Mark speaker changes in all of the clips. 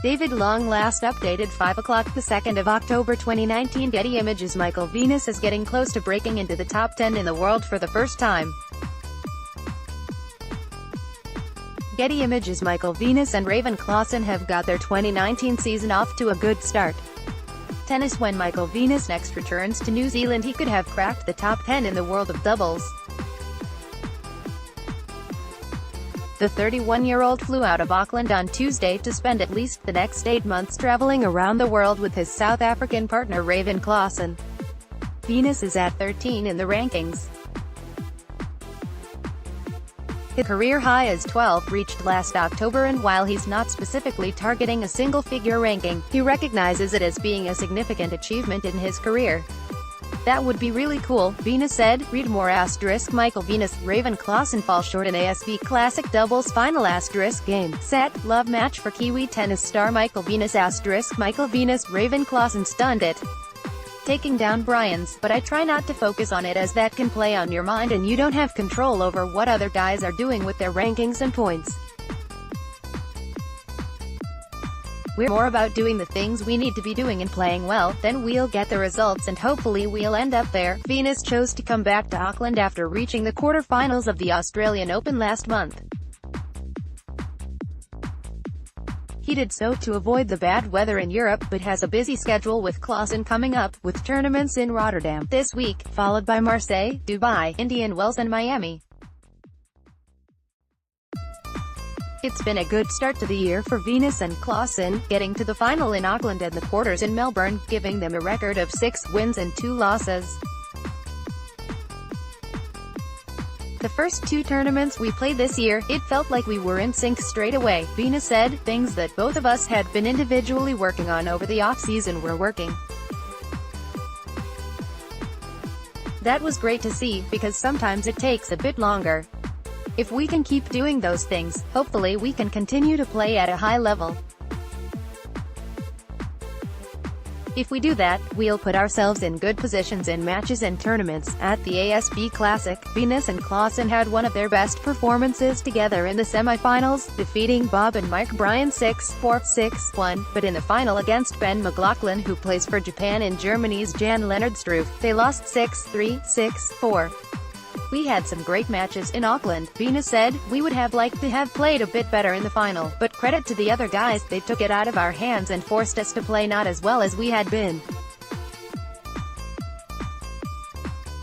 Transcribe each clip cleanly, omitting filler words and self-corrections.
Speaker 1: David Long last updated 5 o'clock the 2nd of October 2019. Getty Images Michael Venus is getting close to breaking into the top 10 in the world for the first time. Getty Images Michael Venus and Klaasen have got their 2019 season off to a good start. Tennis: when Michael Venus next returns to New Zealand, he could have cracked the top 10 in the world of doubles. The 31-year-old flew out of Auckland on Tuesday to spend at least the next 8 months traveling around the world with his South African partner Klaasen. Venus is at 13 in the rankings. His career high is 12, reached last October, and while he's not specifically targeting a single-figure ranking, he recognizes it as being a significant achievement in his career. "That would be really cool," Venus said. Read more. Michael Venus, Klaasen fall short in ASB Classic doubles final. Game, set, love match for Kiwi tennis star Michael Venus. Michael Venus, Klaasen stunned it. Taking down Brian's, but I try not to focus on it as that can play on your mind and you don't have control over what other guys are doing with their rankings and points. We're more about doing the things we need to be doing and playing well, then we'll get the results and hopefully we'll end up there. Venus chose to come back to Auckland after reaching the quarter-finals of the Australian Open last month. He did so to avoid the bad weather in Europe, but has a busy schedule with Klaasen coming up, with tournaments in Rotterdam this week, followed by Marseille, Dubai, Indian Wells and Miami. It's been a good start to the year for Venus and Klaasen, getting to the final in Auckland and the quarters in Melbourne, giving them a record of 6 wins and 2 losses. "The first 2 tournaments we played this year, it felt like we were in sync straight away," Venus said. "Things that both of us had been individually working on over the off-season were working. That was great to see, because sometimes it takes a bit longer. If we can keep doing those things, hopefully we can continue to play at a high level. If we do that, we'll put ourselves in good positions in matches and tournaments." At the ASB Classic, Venus and Klaasen had one of their best performances together in the semi-finals, defeating Bob and Mike Bryan 6-4, 6-1, but in the final against Ben McLaughlin, who plays for Japan, in Germany's Jan-Lennard Struff, they lost 6-3, 6-4. "We had some great matches in Auckland," Venus said. "We would have liked to have played a bit better in the final, but credit to the other guys, they took it out of our hands and forced us to play not as well as we had been.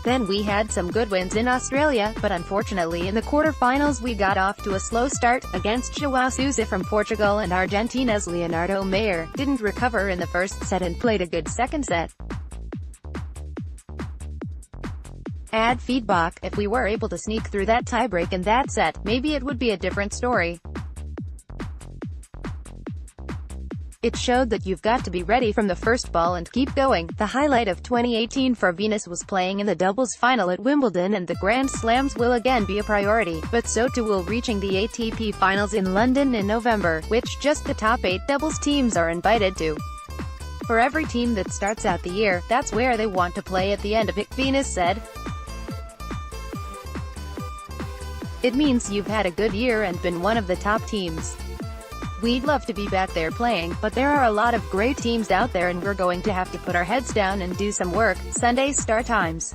Speaker 1: Then we had some good wins in Australia, but unfortunately in the quarter-finals we got off to a slow start, against João Sousa from Portugal, and Argentina's Leonardo Mayer didn't recover in the first set and played a good second set. Add feedback, if we were able to sneak through that tiebreak in that set, maybe it would be a different story. It showed that you've got to be ready from the first ball and keep going." The highlight of 2018 for Venus was playing in the doubles final at Wimbledon, and the Grand Slams will again be a priority, but so too will reaching the ATP Finals in London in November, which just the top 8 doubles teams are invited to. "For every team that starts out the year, that's where they want to play at the end of it," Venus said. "It means you've had a good year and been one of the top teams. We'd love to be back there playing, but there are a lot of great teams out there and we're going to have to put our heads down and do some work." Sunday start times.